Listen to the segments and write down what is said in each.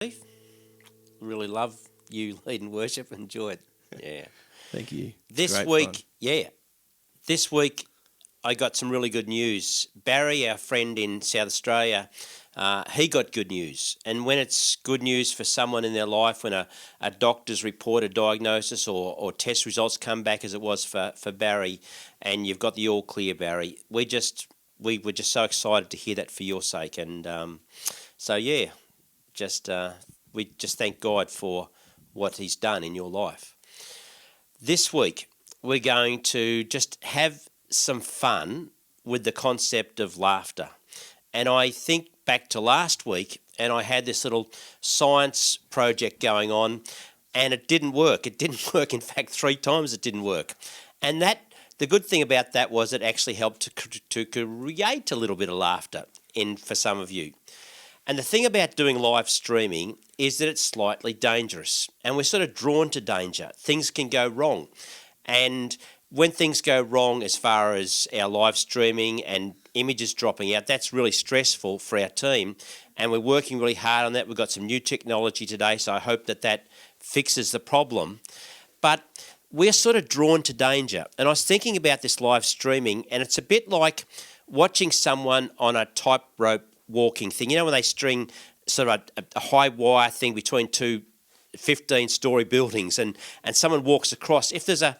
Steve. Really love you leading worship. Enjoy it. Yeah. Thank you. This Great week, fun. this week I got some really good news. Barry, our friend in South Australia, he got good news. And when it's good news for someone in their life, when a doctor's report, a diagnosis or test results come back as it was for Barry, and you've got the all clear, Barry, we were just so excited to hear that for your sake. And just we just thank God for what He's done in your life. This week, we're going to just have some fun with the concept of laughter. And I think back to last week, and I had this little science project going on, and it didn't work. It didn't work. In fact, 3 times it didn't work. And the good thing about that was it actually helped to create a little bit of laughter for some of you. And the thing about doing live streaming is that it's slightly dangerous, and we're sort of drawn to danger. Things can go wrong. And when things go wrong as far as our live streaming and images dropping out, that's really stressful for our team, and we're working really hard on that. We've got some new technology today, so I hope that fixes the problem. But we're sort of drawn to danger. And I was thinking about this live streaming, and it's a bit like watching someone on a tightrope walking thing. You know, when they string sort of a high wire thing between two 15-storey buildings and someone walks across. If there's a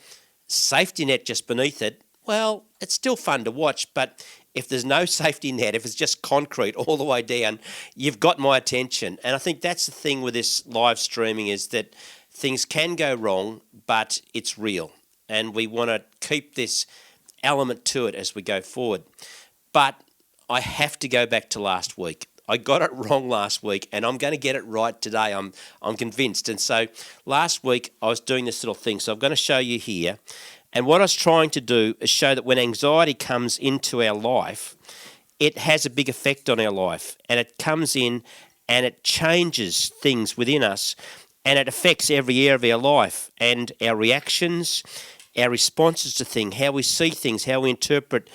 safety net just beneath it, well, it's still fun to watch, but if there's no safety net, if it's just concrete all the way down, you've got my attention. And I think that's the thing with this live streaming, is that things can go wrong, but it's real. And we want to keep this element to it as we go forward. But I have to go back to last week. I got it wrong last week, and I'm going to get it right today. I'm convinced. And so last week I was doing this little thing. So I'm going to show you here. And what I was trying to do is show that when anxiety comes into our life, it has a big effect on our life. And it comes in and it changes things within us, and it affects every area of our life and our reactions, our responses to things, how we see things, how we interpret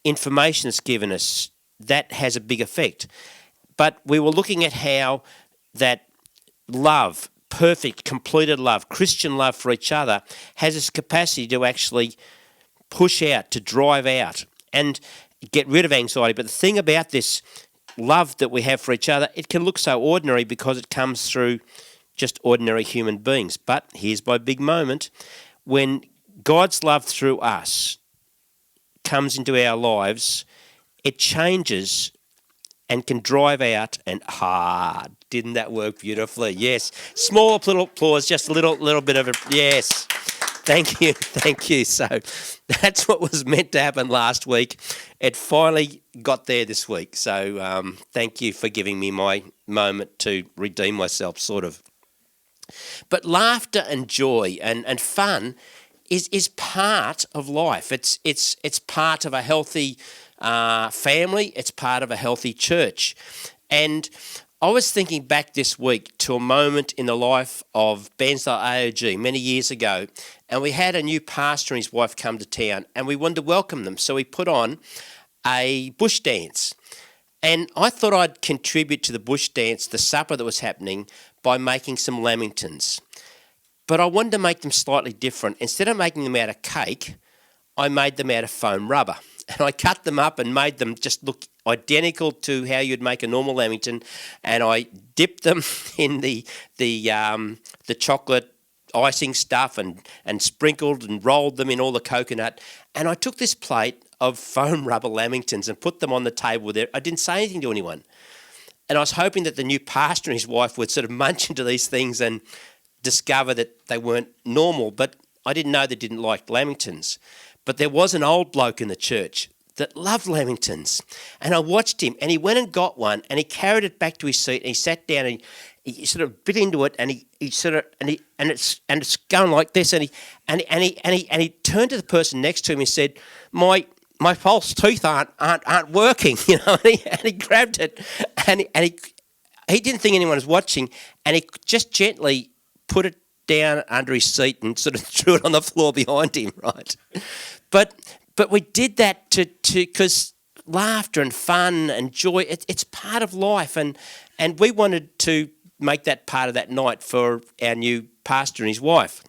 information that's given us. That has a big effect. But we were looking at how that love, perfect, completed love, Christian love for each other, has this capacity to actually push out, to drive out, and get rid of anxiety. But the thing about this love that we have for each other, it can look so ordinary because it comes through just ordinary human beings. But here's my big moment. When God's love through us comes into our lives, it changes and can drive out and didn't that work beautifully? Yes. Small little applause, just a little bit of a yes. Thank you. So that's what was meant to happen last week. It finally got there this week. So thank you for giving me my moment to redeem myself, sort of. But laughter and joy and fun is part of life. It's part of a healthy family. It's part of a healthy church. And I was thinking back this week to a moment in the life of Bairnsdale AOG many years ago, and we had a new pastor and his wife come to town, and we wanted to welcome them. So we put on a bush dance. And I thought I'd contribute to the bush dance, the supper that was happening, by making some lamingtons. But I wanted to make them slightly different. Instead of making them out of cake, I made them out of foam rubber. And I cut them up and made them just look identical to how you'd make a normal lamington. And I dipped them in the chocolate icing stuff and sprinkled and rolled them in all the coconut. And I took this plate of foam rubber lamingtons and put them on the table there. I didn't say anything to anyone. And I was hoping that the new pastor and his wife would sort of munch into these things and discover that they weren't normal. But I didn't know they didn't like lamingtons. But there was an old bloke in the church that loved lamingtons. And I watched him, and he went and got one, and he carried it back to his seat, and he sat down, and he sort of bit into it, and it's going like this, and he turned to the person next to him and said, My false teeth aren't working, you know. And he grabbed it, and he didn't think anyone was watching, and he just gently put it down under his seat and sort of threw it on the floor behind him, right? But we did that to because laughter and fun and joy, it's part of life, and And we wanted to make that part of that night for our new pastor and his wife.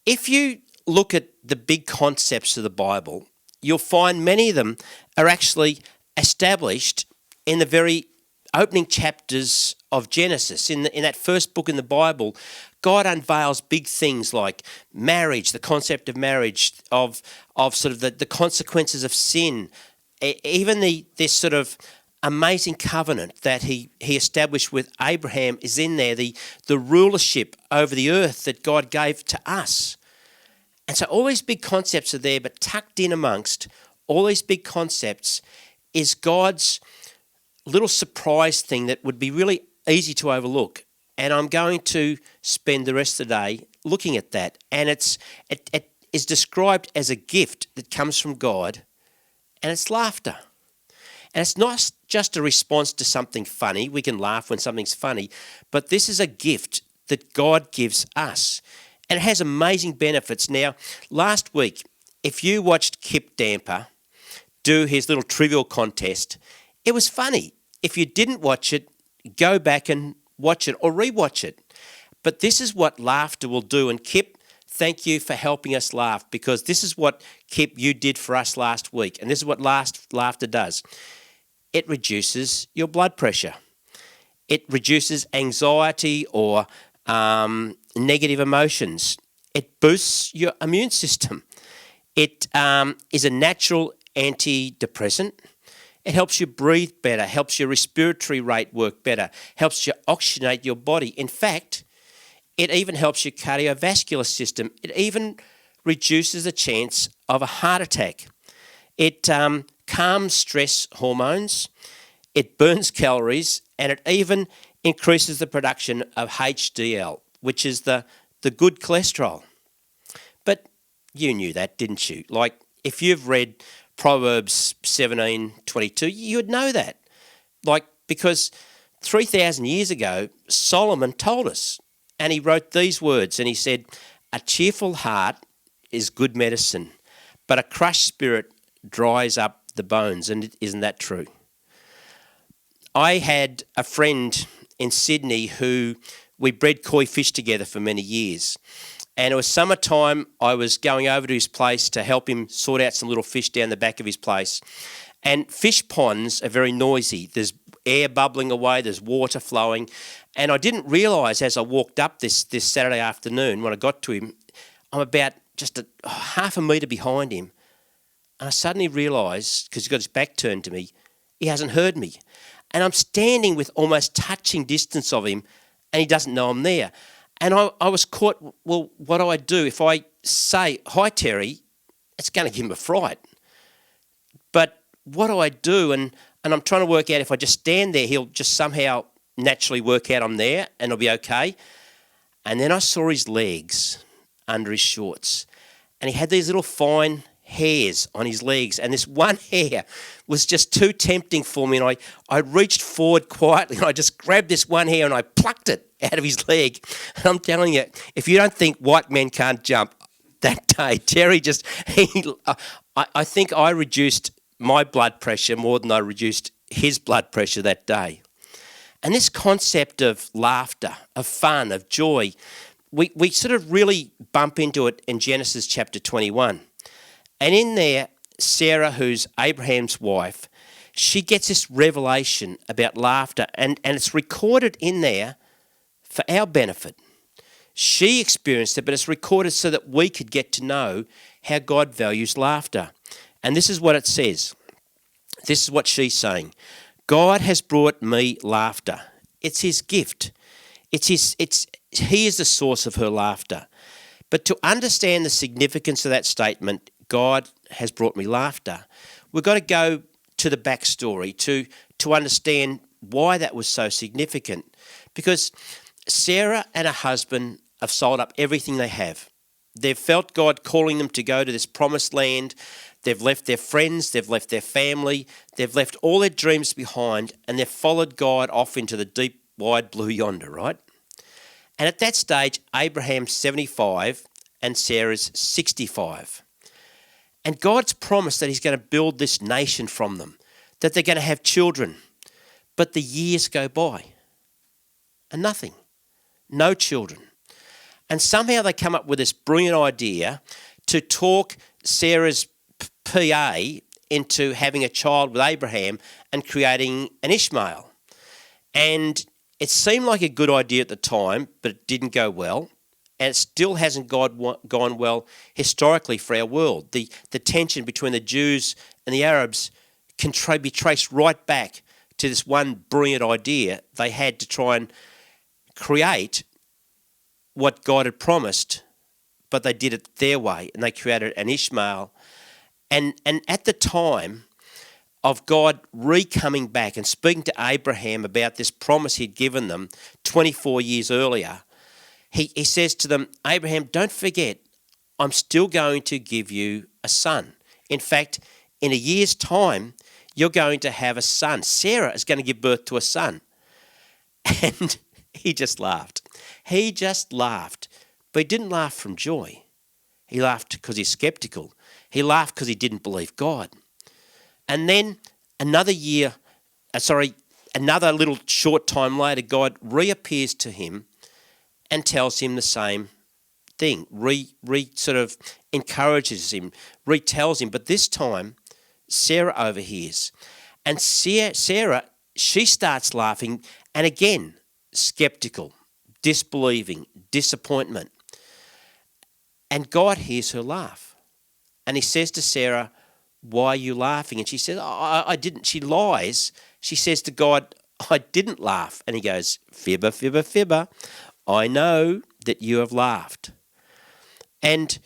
If you look at the big concepts of the Bible, you'll find many of them are actually established in the very opening chapters of Genesis. In that first book in the Bible, God unveils big things like marriage, the concept of marriage, of sort of the consequences of sin, even this sort of amazing covenant that he established with Abraham is in there, the rulership over the earth that God gave to us. And so all these big concepts are there, but tucked in amongst all these big concepts is God's little surprise thing that would be really easy to overlook. And I'm going to spend the rest of the day looking at that. And it is described as a gift that comes from God, and it's laughter. And it's not just a response to something funny. We can laugh when something's funny, but this is a gift that God gives us. And it has amazing benefits. Now, last week, if you watched Kip Damper do his little trivial contest, it was funny. If you didn't watch it, go back and watch it or rewatch it. But this is what laughter will do. And Kip, thank you for helping us laugh, because this is what, Kip, you did for us last week. And this is what laughter does. It reduces your blood pressure. It reduces anxiety or negative emotions. It boosts your immune system. It is a natural antidepressant. It helps you breathe better, helps your respiratory rate work better, helps you oxygenate your body. In fact, it even helps your cardiovascular system. It even reduces the chance of a heart attack. It calms stress hormones, it burns calories, and it even increases the production of HDL, which is the good cholesterol. But you knew that, didn't you? Like, if you've read Proverbs 17:22, you would know that. Like, because 3,000 years ago, Solomon told us, and he wrote these words, and he said, "A cheerful heart is good medicine, but a crushed spirit dries up the bones." And isn't that true? I had a friend in Sydney who we bred koi fish together for many years. And it was summertime. I was going over to his place to help him sort out some little fish down the back of his place. And fish ponds are very noisy. There's air bubbling away, there's water flowing. And I didn't realise as I walked up this Saturday afternoon, when I got to him, I'm about just half a metre behind him. And I suddenly realised, because he's got his back turned to me, he hasn't heard me. And I'm standing with almost touching distance of him, and he doesn't know I'm there. And I was caught, well, what do I do? If I say, "Hi, Terry," it's going to give him a fright. But what do I do? And I'm trying to work out, if I just stand there, he'll just somehow naturally work out I'm there and it'll be okay. And then I saw his legs under his shorts. And he had these little fine hairs on his legs. And this one hair was just too tempting for me. And I reached forward quietly and I just grabbed this one hair and I plucked it out of his leg. And I'm telling you, if you don't think white men can't jump, that day, Terry I think I reduced my blood pressure more than I reduced his blood pressure that day. And this concept of laughter, of fun, of joy, we sort of really bump into it in Genesis chapter 21. And in there, Sarah, who's Abraham's wife, she gets this revelation about laughter, and it's recorded in there for our benefit. She experienced it, but it's recorded so that we could get to know how God values laughter. And this is what it says. This is what she's saying. God has brought me laughter. It's his gift. He is the source of her laughter. But to understand the significance of that statement, God has brought me laughter, we've got to go to the backstory to understand why that was so significant. Because Sarah and her husband have sold up everything they have. They've felt God calling them to go to this promised land. They've left their friends, they've left their family, they've left all their dreams behind, and they've followed God off into the deep, wide blue yonder, right? And at that stage, Abraham's 75 and Sarah's 65. And God's promised that he's going to build this nation from them, that they're going to have children. But the years go by and nothing. No children. And somehow they come up with this brilliant idea to talk Sarah's PA into having a child with Abraham and creating an Ishmael. And it seemed like a good idea at the time, but it didn't go well. And it still hasn't gone well historically for our world. The tension between the Jews and the Arabs can be traced right back to this one brilliant idea they had to try and create what God had promised, but they did it their way, and they created an Ishmael. And at the time of God coming back and speaking to Abraham about this promise he'd given them 24 years earlier, he says to them, Abraham, don't forget, I'm still going to give you a son. In fact, in a year's time, you're going to have a son. Sarah is going to give birth to a son. And he just laughed. He just laughed. But he didn't laugh from joy. He laughed because he's skeptical. He laughed because he didn't believe God. And then another little short time later, God reappears to him and tells him the same thing, sort of encourages him, retells him. But this time, Sarah overhears. And Sarah, she starts laughing, and again, skeptical, disbelieving, disappointment. And God hears her laugh. And he says to Sarah, why are you laughing? And she says, I didn't. She lies. She says to God, I didn't laugh. And he goes, fibber, fibber, fibber. I know that you have laughed. And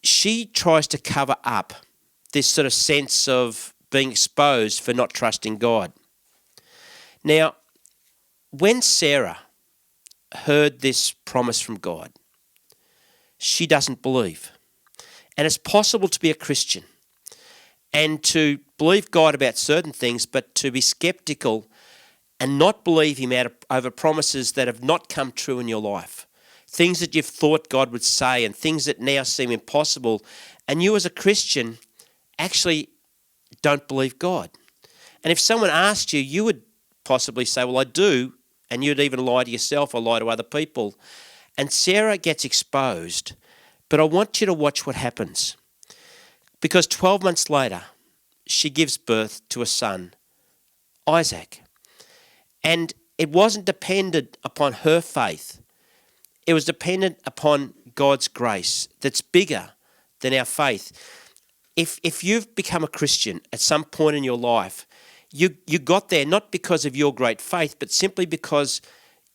she tries to cover up this sort of sense of being exposed for not trusting God. Now, when Sarah heard this promise from God, she doesn't believe. And it's possible to be a Christian and to believe God about certain things, but to be skeptical and not believe him over promises that have not come true in your life. Things that you've thought God would say and things that now seem impossible. And you as a Christian actually don't believe God. And if someone asked you, you would possibly say, well, I do. And you'd even lie to yourself or lie to other people. And Sarah gets exposed. But I want you to watch what happens. Because 12 months later, she gives birth to a son, Isaac. And it wasn't dependent upon her faith. It was dependent upon God's grace that's bigger than our faith. If you've become a Christian at some point in your life, you got there not because of your great faith, but simply because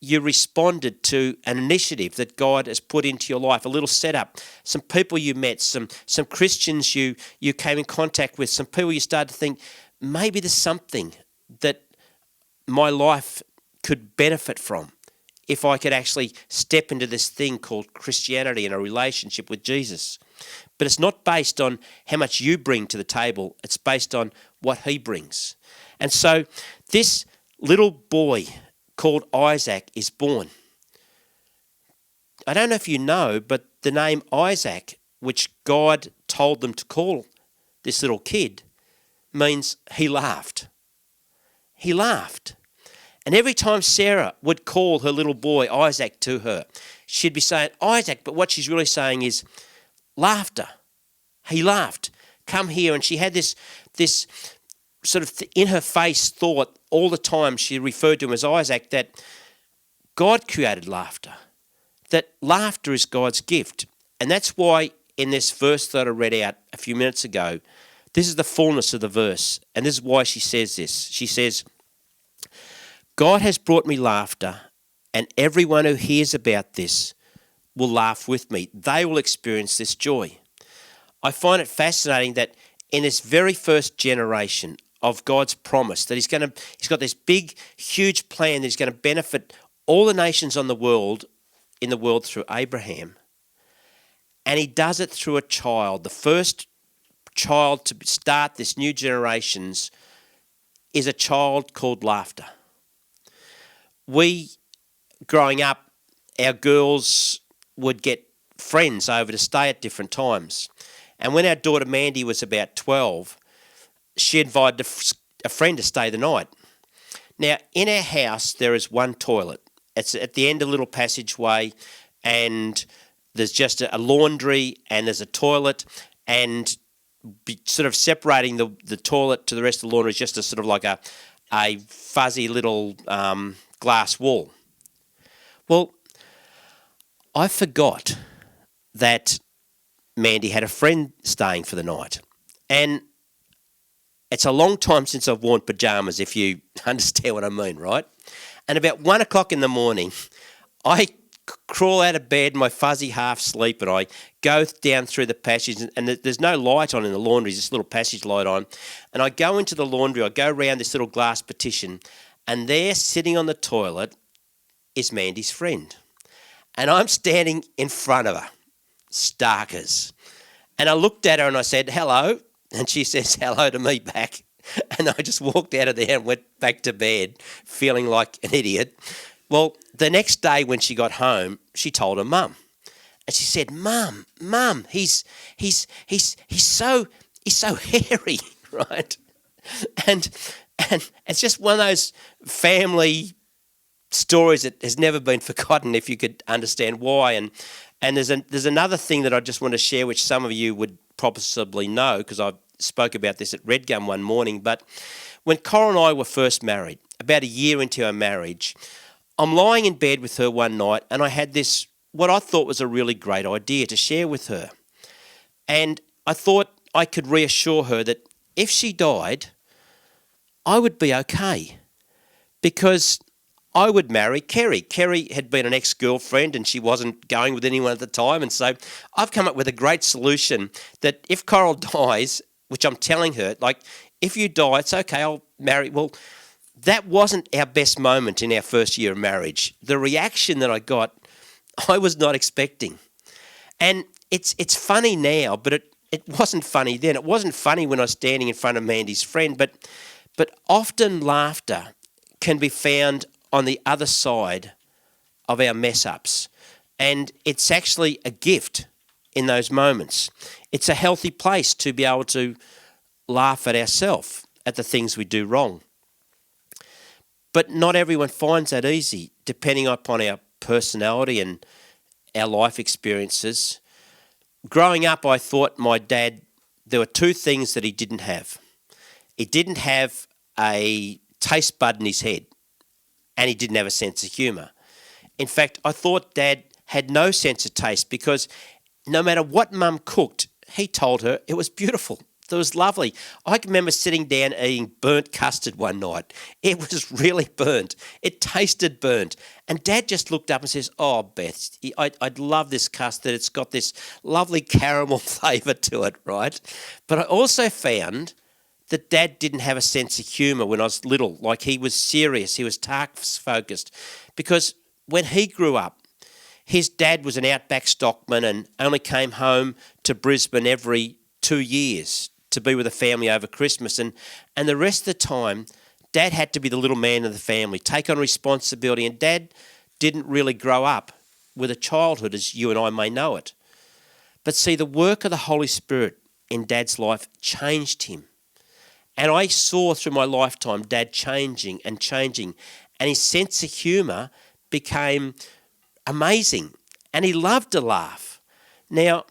you responded to an initiative that God has put into your life, a little setup, some people you met, some Christians you came in contact with, some people you started to think, maybe there's something that my life could benefit from if I could actually step into this thing called Christianity and a relationship with Jesus. But it's not based on how much you bring to the table. It's based on what he brings. And so this little boy called Isaac is born. I don't know if you know, but the name Isaac, which God told them to call this little kid, means he laughed. He laughed. And every time Sarah would call her little boy Isaac to her, she'd be saying Isaac, but what she's really saying is laughter. He laughed. Come here. And she had this sort of in her face thought all the time. She referred to him as Isaac, that God created laughter, that laughter is God's gift. And that's why in this verse that I read out a few minutes ago, this is the fullness of the verse. And this is why she says this. She says, God has brought me laughter, and everyone who hears about this will laugh with me. They will experience this joy. I find it fascinating that in this very first generation of God's promise, that he's got this big, huge plan that he's going to benefit all the nations in the world through Abraham. And he does it through a child. The first child to start this new generations is a child called laughter. We, growing up, our girls would get friends over to stay at different times. And when our daughter Mandy was about 12, she invited a friend to stay the night. Now, in our house, there is one toilet. It's at the end of a little passageway, and there's just a laundry, and there's a toilet, and sort of separating the toilet to the rest of the laundry is just a sort of like a fuzzy little glass wall. Well, I forgot that Mandy had a friend staying for the night. And it's a long time since I've worn pyjamas, if you understand what I mean, right? And about 1 o'clock in the morning, I crawl out of bed, my fuzzy half sleep, and I go down through the passage, and there's no light on in the laundry, this little passage light on. And I go into the laundry, I go around this little glass partition, and there, sitting on the toilet, is Mandy's friend. And I'm standing in front of her, starkers. And I looked at her and I said, hello. And she says hello to me back. And I just walked out of there and went back to bed, feeling like an idiot. Well, the next day when she got home, she told her mum. And she said, Mum, he's so hairy, right? And it's just one of those family stories that has never been forgotten, if you could understand why. And there's another thing that I just want to share, which some of you would possibly know, because I spoke about this at Redgum one morning. But when Coral and I were first married, about a year into our marriage, I'm lying in bed with her one night, and I had this, what I thought was a really great idea to share with her. And I thought I could reassure her that if she died, I would be okay, because I would marry Kerry. Kerry had been an ex-girlfriend and she wasn't going with anyone at the time. And so I've come up with a great solution that if Coral dies, which I'm telling her, like, if you die, it's okay, I'll marry. Well, that wasn't our best moment in our first year of marriage. The reaction that I got, I was not expecting. And it's funny now, but it wasn't funny then. It wasn't funny when I was standing in front of Mandy's friend, but often laughter can be found on the other side of our mess-ups. And it's actually a gift in those moments. It's a healthy place to be able to laugh at ourselves, at the things we do wrong. But not everyone finds that easy, depending upon our personality and our life experiences. Growing up, I thought my dad, there were two things that he didn't have. He didn't have a taste bud in his head, and he didn't have a sense of humour. In fact, I thought Dad had no sense of taste, because no matter what Mum cooked, he told her it was beautiful. It was lovely. I can remember sitting down eating burnt custard one night. It was really burnt. It tasted burnt. And Dad just looked up and says, oh, Beth, I'd love this custard. It's got this lovely caramel flavour to it, right? But I also found that Dad didn't have a sense of humour when I was little. Like, he was serious, he was task-focused. Because when he grew up, his dad was an outback stockman and only came home to Brisbane every 2 years to be with the family over Christmas. And the rest of the time, Dad had to be the little man of the family, take on responsibility. And Dad didn't really grow up with a childhood as you and I may know it. But see, the work of the Holy Spirit in Dad's life changed him. And I saw through my lifetime Dad changing, and his sense of humour became amazing, and he loved to laugh. Now,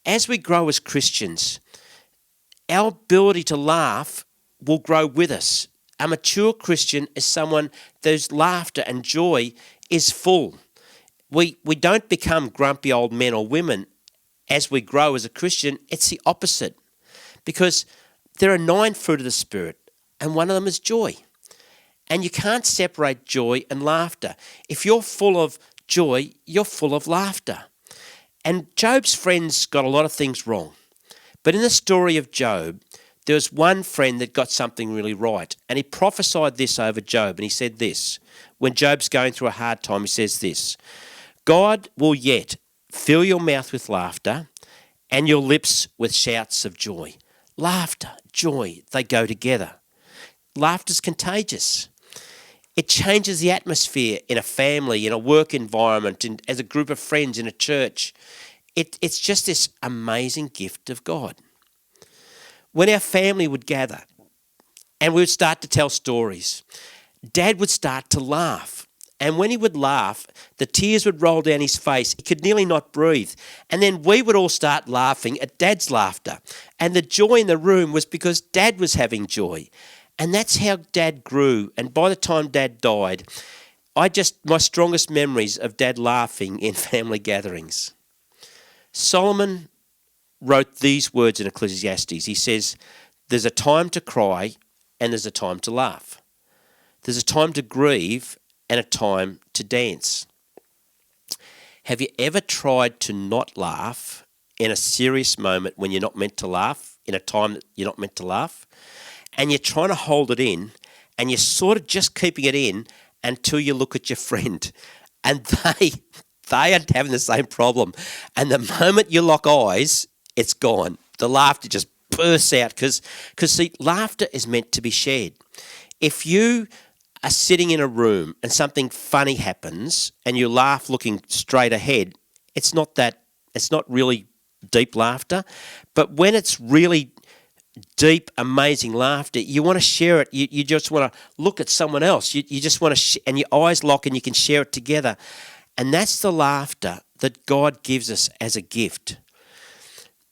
as we grow as Christians, our ability to laugh will grow with us. A mature Christian is someone whose laughter and joy is full. We don't become grumpy old men or women as we grow as a Christian. It's the opposite, because there are 9 fruit of the Spirit, and one of them is joy. And you can't separate joy and laughter. If you're full of joy, you're full of laughter. And Job's friends got a lot of things wrong. But in the story of Job, there was one friend that got something really right. And he prophesied this over Job. And he said this. When Job's going through a hard time, he says this: God will yet fill your mouth with laughter and your lips with shouts of joy. Laughter, joy, they go together. Laughter's contagious. It changes the atmosphere in a family, in a work environment, as a group of friends, in a church. It's just this amazing gift of God. When our family would gather and we would start to tell stories, Dad would start to laugh. And when he would laugh, the tears would roll down his face. He could nearly not breathe. And then we would all start laughing at Dad's laughter. And the joy in the room was because Dad was having joy. And that's how Dad grew. And by the time Dad died, my strongest memories of Dad laughing in family gatherings. Solomon wrote these words in Ecclesiastes. He says, there's a time to cry and there's a time to laugh. There's a time to grieve and a time to dance. Have you ever tried to not laugh in a serious moment when you're not meant to laugh, in a time that you're not meant to laugh? And you're trying to hold it in and you're sort of just keeping it in until you look at your friend and they are having the same problem. And the moment you lock eyes, it's gone. The laughter just bursts out because see, laughter is meant to be shared. If you are sitting in a room and something funny happens and you laugh looking straight ahead, it's not really deep laughter. But when it's really deep, amazing laughter, you want to share it. You just want to look at someone else. You just want to, and your eyes lock and you can share it together. And that's the laughter that God gives us as a gift.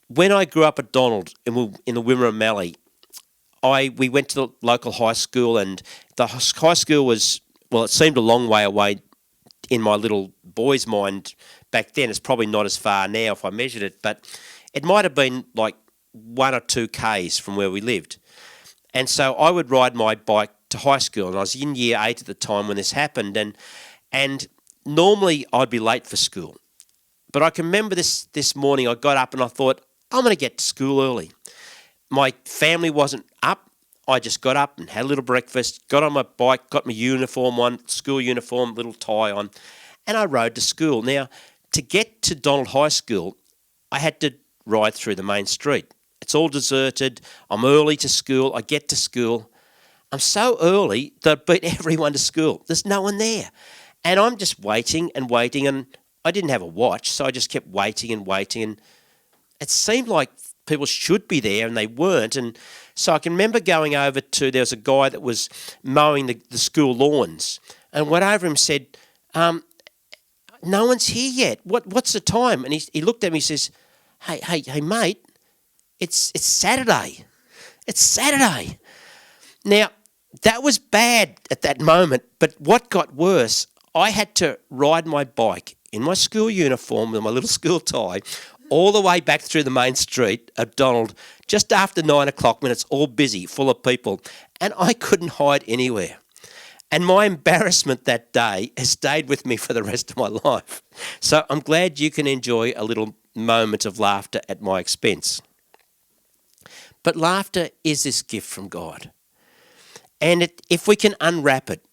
When I grew up at Donald in the Wimmera Mallee, we went to the local high school, and the high school was, well, it seemed a long way away in my little boy's mind back then. It's probably not as far now if I measured it, but it might have been like 1 or 2 Ks from where we lived. And so I would ride my bike to high school, and I was in year 8 at the time when this happened, and normally I'd be late for school. But I can remember this morning I got up and I thought, I'm going to get to school early. My family wasn't up. I just got up and had a little breakfast, got on my bike, got my uniform on, school uniform, little tie on, and I rode to school. Now, to get to Donald High School, I had to ride through the main street. It's all deserted. I'm early to school. I get to school. I'm so early that I beat everyone to school. There's no one there. And I'm just waiting and waiting, and I didn't have a watch, so I just kept waiting and waiting, and it seemed like people should be there and they weren't. And so I can remember going over there was a guy that was mowing the school lawns, and went over and said, no one's here yet. What's the time? And he looked at me and says, hey mate, it's Saturday. It's Saturday. Now, that was bad at that moment, but what got worse, I had to ride my bike in my school uniform with my little school tie all the way back through the main street of Donald just after 9 o'clock when it's all busy, full of people, and I couldn't hide anywhere. And my embarrassment that day has stayed with me for the rest of my life. So I'm glad you can enjoy a little moment of laughter at my expense. But laughter is this gift from God. And if we can unwrap it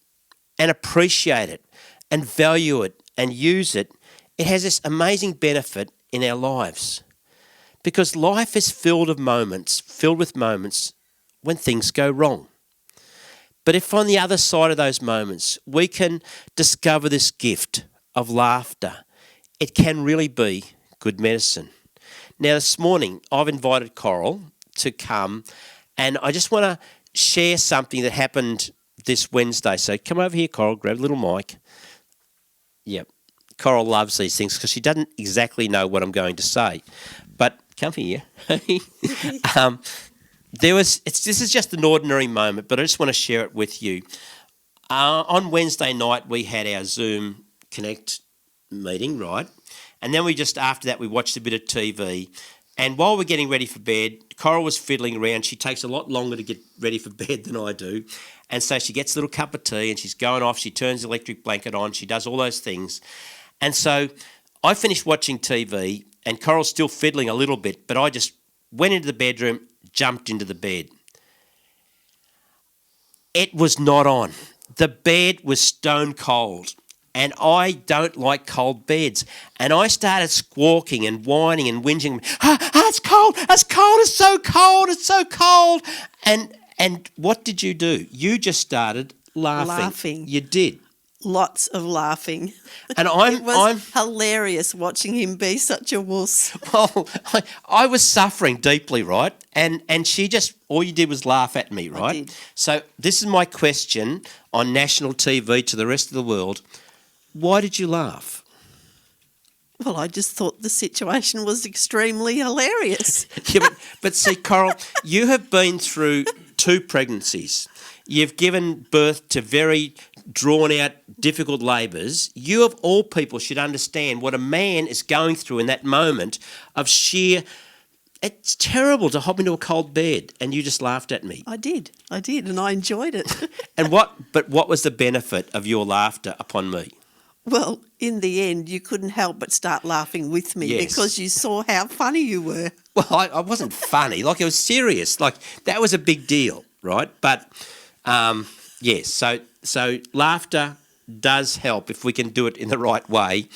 and appreciate it and value it and use it, it has this amazing benefit in our lives. Because life is filled with moments when things go wrong. But if on the other side of those moments we can discover this gift of laughter, it can really be good medicine. Now this morning I've invited Coral to come, and I just want to share something that happened this Wednesday. So come over here, Coral, grab a little mic. Yep. Coral loves these things because she doesn't exactly know what I'm going to say. But come here. This is just an ordinary moment, but I just want to share it with you. On Wednesday night, we had our Zoom Connect meeting, right? And then after that, we watched a bit of TV. And while we're getting ready for bed, Coral was fiddling around. She takes a lot longer to get ready for bed than I do. And so she gets a little cup of tea and she's going off. She turns the electric blanket on. She does all those things. And so I finished watching TV and Coral's still fiddling a little bit, but I just went into the bedroom, jumped into the bed. It was not on. The bed was stone cold. And I don't like cold beds. And I started squawking and whining and whinging. It's cold, it's so cold, it's so cold. And what did you do? You just started laughing. You did. lots of laughing. And It was hilarious watching him be such a wuss. well, I was suffering deeply, right? And she just, all you did was laugh at me, right? did. So this is my question on national TV to the rest of the world. Why did you laugh? Well, I just thought the situation was extremely hilarious. Yeah, but see, Coral, you have been through 2 pregnancies. You've given birth to very drawn-out, difficult labours. You, of all people, should understand what a man is going through in that moment of sheer... It's terrible to hop into a cold bed, and you just laughed at me. I did, and I enjoyed it. But what was the benefit of your laughter upon me? Well, in the end, you couldn't help but start laughing with me Yes. because you saw how funny you were. Well, I wasn't funny. Like, it was serious. Like, that was a big deal, right? But, yes, so laughter does help if we can do it in the right way.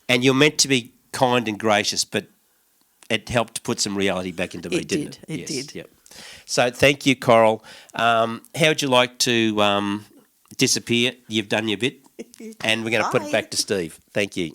And you're meant to be kind and gracious, but it helped to put some reality back into me, didn't it? It did. Yep. So thank you, Coral. How would you like to disappear? You've done your bit. And we're going to put it Bye. back to Steve. Thank you.